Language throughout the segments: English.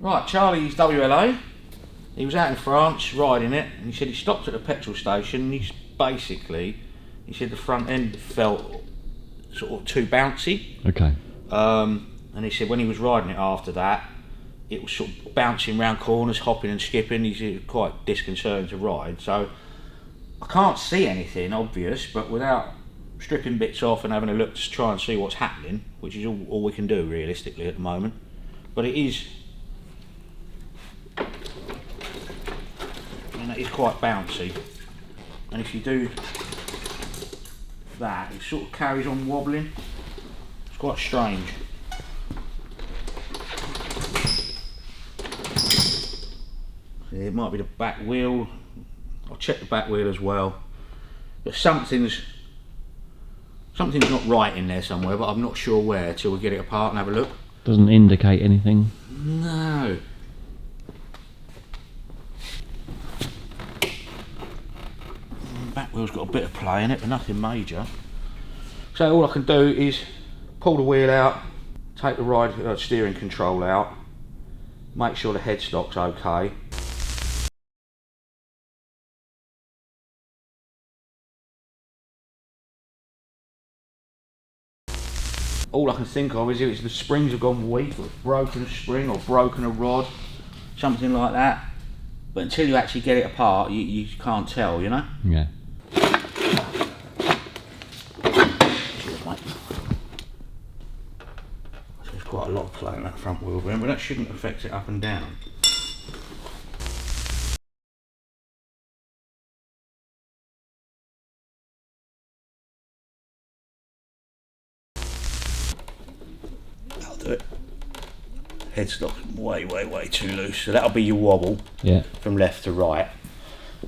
Right, Charlie's WLA. He was out in France riding it, and he said he stopped at a petrol station, and he said the front end felt sort of too bouncy. Okay. And he said when he was riding it after that, it was sort of bouncing around corners, hopping and skipping. He's quite disconcerting to ride. So I can't see anything obvious, but without stripping bits off and having a look to try and see what's happening, which is all we can do realistically at the moment. But it is, it is quite bouncy. And if you do that, it sort of carries on wobbling. It's quite strange. It might be the back wheel. I'll check the back wheel as well. But something's not right in there somewhere, but I'm not sure where till we get it apart and have a look. Doesn't indicate anything. No. The back wheel's got a bit of play in it, but nothing major. So all I can do is pull the wheel out, take the steering control out, make sure the headstock's okay. All I can think of is the springs have gone weak, or broken a spring or broken a rod, something like that. But until you actually get it apart, you can't tell, you know? Yeah. Cheers, mate. There's quite a lot of play in that front wheel bearing, but that shouldn't affect it up and down. Do it. Headstock's way too loose, so that'll be your wobble. Yeah. From left to right.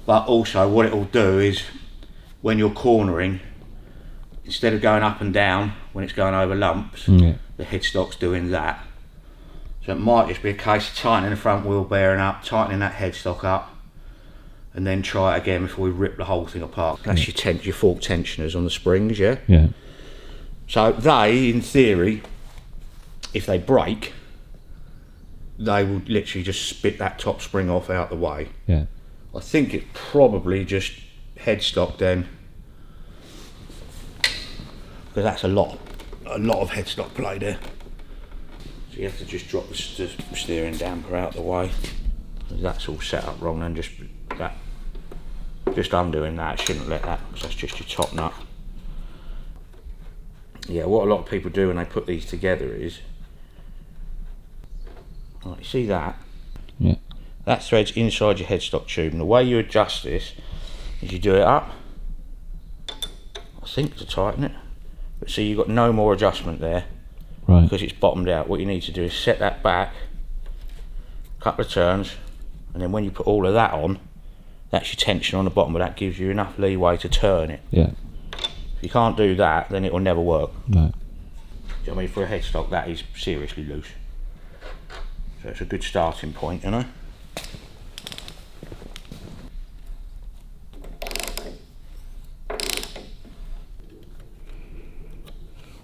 But also what it'll do is when you're cornering, instead of going up and down when it's going over lumps, the headstock's doing that. So it might just be a case of tightening the front wheel bearing up, tightening that headstock up, and then try it again before we rip the whole thing apart. That's your fork tensioners on the springs, yeah? Yeah. So they, in theory, if they break, they will literally just spit that top spring off out the way. Yeah. I think it's probably just headstock then, because that's a lot of headstock play there. So you have to just drop the steering damper out the way. That's all set up wrong, and just undoing that, shouldn't let that, because that's just your top nut. Yeah, what a lot of people do when they put these together is, right, you see that? Yeah. That thread's inside your headstock tube, and the way you adjust this is you do it up, I think, to tighten it, but see you've got no more adjustment there, right, because it's bottomed out. What you need to do is set that back a couple of turns, and then when you put all of that on, that's your tension on the bottom, but that gives you enough leeway to turn it. Yeah. If you can't do that, then it will never work. No. I mean, for a headstock that is seriously loose, so it's a good starting point, you know.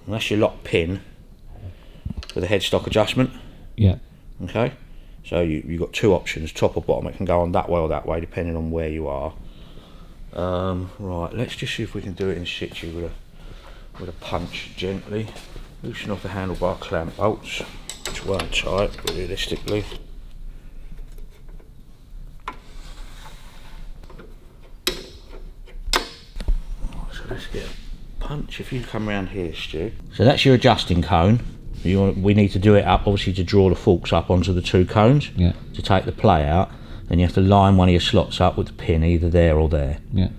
And that's your lock pin for the headstock adjustment. Yeah. Okay, so you've got two options, top or bottom. It can go on that way or that way depending on where you are. Right, let's just see if we can do it in situ with a punch gently. Loosen off the handlebar clamp bolts, which weren't tight realistically. So let's get a punch. If you come around here, Stu. So that's your adjusting cone. We need to do it up, obviously, to draw the forks up onto the two cones. Yeah. To take the play out. Then you have to line one of your slots up with the pin either there or there. Yeah.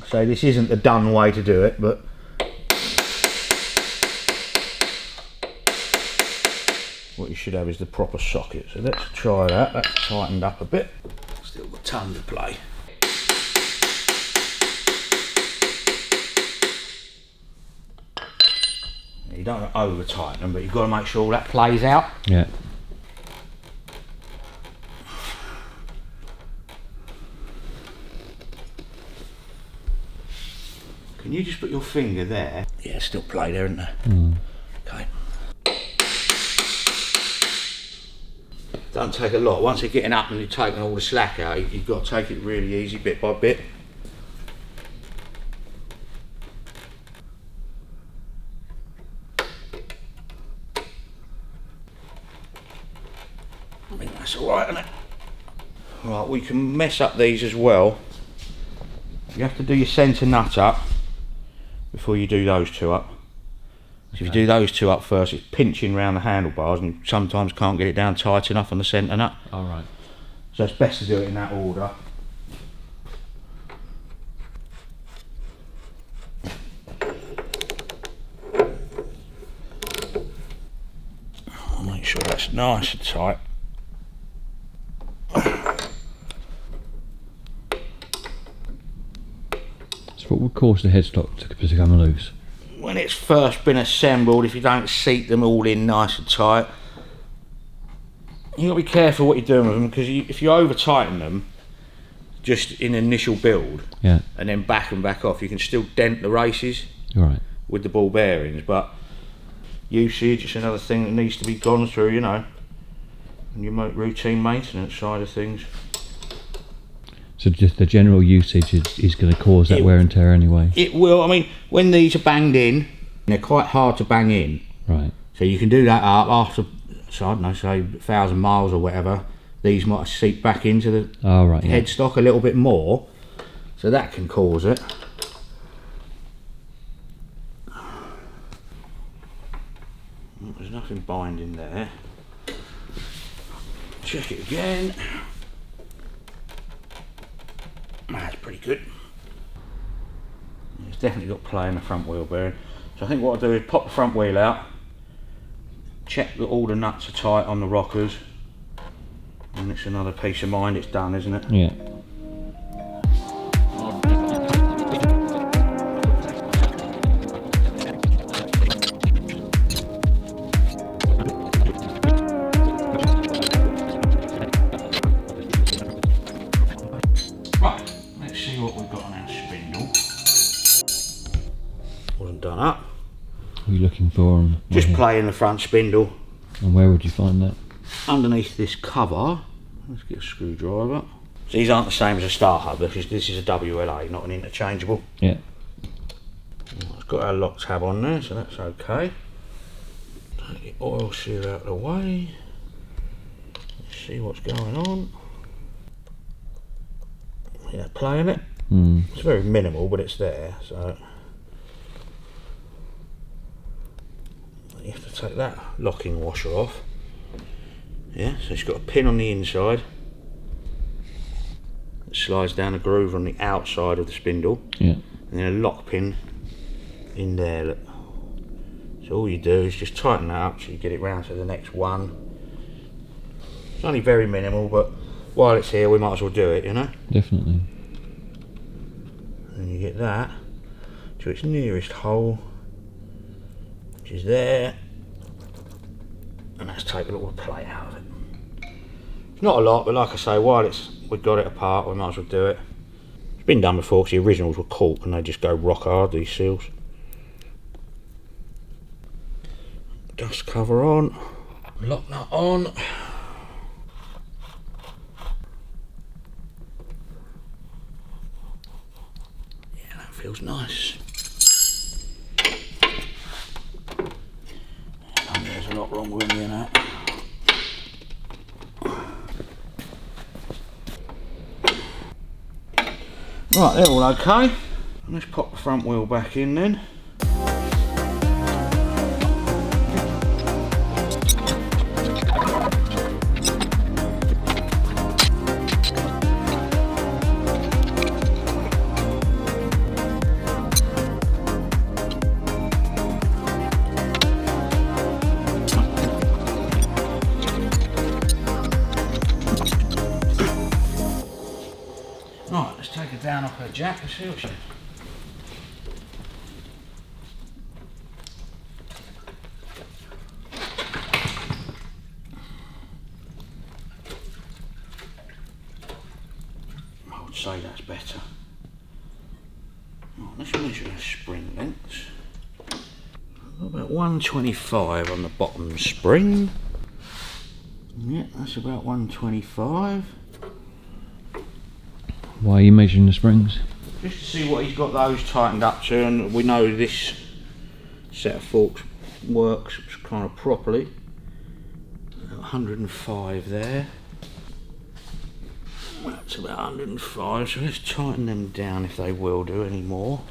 So this isn't the done way to do it, but what you should have is the proper socket. So let's try that. That's tightened up a bit. Still got tons of play. You don't want to over tighten them, but you've got to make sure all that plays out. Yeah. Can you just put your finger there? Yeah, still play there, isn't there? Mm. Okay. Doesn't take a lot. Once they're getting up and you're taking all the slack out, you've got to take it really easy, bit by bit. I think that's alright, isn't it? Right, we can mess up these as well. You have to do your centre nut up before you do those two up. So if you do those two up first, it's pinching around the handlebars and you sometimes can't get it down tight enough on the centre nut. Alright. So it's best to do it in that order. I'll make sure that's nice and tight. So what would cause the headstock to come loose? When it's first been assembled, if you don't seat them all in nice and tight, you've got to be careful what you're doing with them, because if you over tighten them just in initial build, yeah, and then back and back off, you can still dent the races with the ball bearings. But usage is another thing that needs to be gone through, you know, in your routine maintenance side of things. So just the general usage is going to cause that wear and tear anyway? It will. I mean, when these are banged in, they're quite hard to bang in. Right. So you can do that up after, so I don't know, say 1,000 miles or whatever. These might seep back into the headstock a little bit more. So that can cause it. There's nothing binding there. Check it again. That's pretty good. It's definitely got play in the front wheel bearing. So I think what I'll do is pop the front wheel out, check that all the nuts are tight on the rockers, and it's another peace of mind it's done, isn't it? Yeah. What we've got on our spindle. Wasn't done up. What are you looking for? Just play in the front spindle. And where would you find that? Underneath this cover. Let's get a screwdriver. So these aren't the same as a start hub, because this is a WLA, not an interchangeable. Yeah. It's got our lock tab on there, so that's okay. Take the oil seal out of the way. Let's see what's going on. Yeah, playing it. It's very minimal, but it's there. So you have to take that locking washer off. Yeah, so it's got a pin on the inside. It slides down a groove on the outside of the spindle. Yeah. And then a lock pin in there. Look. So all you do is just tighten that up so you get it round to the next one. It's only very minimal, but while it's here, we might as well do it, you know? Definitely. And you get that to its nearest hole, which is there, and let's take a little play out of it. It's not a lot, but like I say, while we've got it apart, we might as well do it. It's been done before, because the originals were cork and they just go rock hard, these seals. Dust cover on, lock nut on. Feels nice. There's a lot wrong with me in that. Right, they're all okay. Let's pop the front wheel back in then. Right, let's take her down off her jack and see what she is. I would say that's better. Right, let's measure her spring lengths. About 125 on the bottom spring. Yeah, that's about 125. Why are you measuring the springs? Just to see what he's got those tightened up to, and we know this set of forks works kind of properly. 105 there. That's about 105, so let's tighten them down if they will do any more.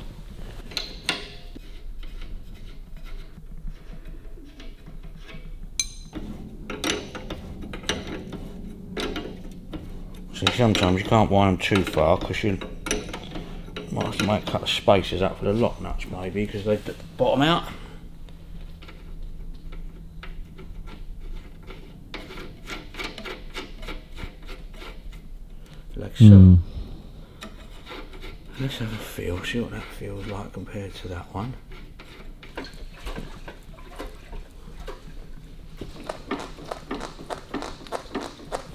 See, sometimes you can't wind them too far because you might have to make a couple of spaces up for the lock nuts maybe, because they bottom out. Like so. Let's have a feel, see what that feels like compared to that one.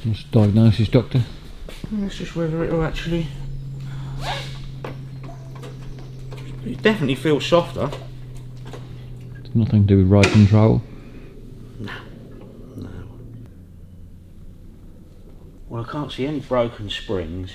What's the diagnosis, doctor? It's just whether it'll actually... It definitely feels softer. It's nothing to do with ride control? No. Well, I can't see any broken springs.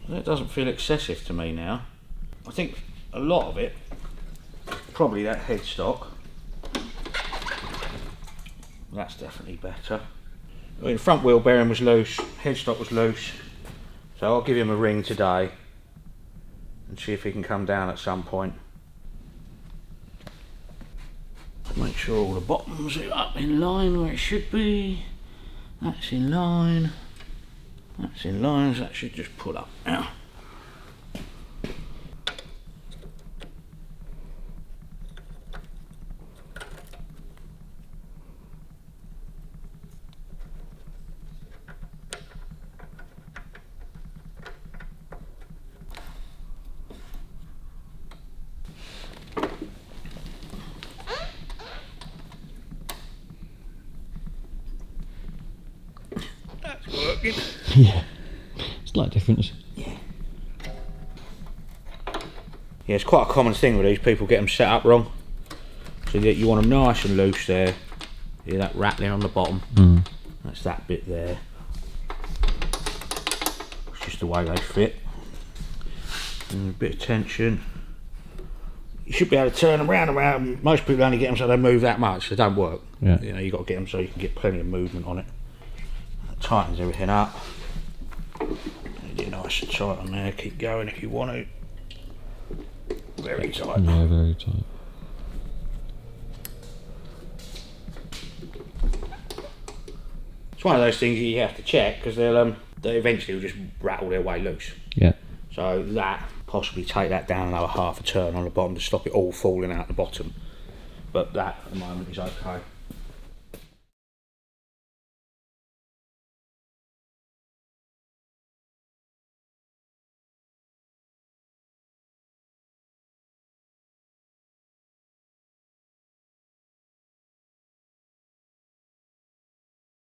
That doesn't feel excessive to me now. I think a lot of it, probably that headstock. That's definitely better. I mean, front wheel bearing was loose, headstock was loose, so I'll give him a ring today and see if he can come down at some point. Make sure all the bottoms are up in line where it should be. That's in line. That's in line, so that should just pull up now. That's working. Yeah, slight difference. Yeah, it's quite a common thing with these, people get them set up wrong. So you want them nice and loose there. Yeah, that rattling on the bottom. That's that bit there. It's just the way they fit. And a bit of tension. You should be able to turn them around. Most people only get them so they move that much, so they don't work. Yeah. You know, you've got to get them so you can get plenty of movement on it. That tightens everything up. Get nice and tight on there, keep going if you want to. Very tight. Yeah, very tight. It's one of those things you have to check because they eventually will just rattle their way loose. Yeah. So that, possibly take that down another half a turn on the bottom to stop it all falling out the bottom. But that at the moment is okay.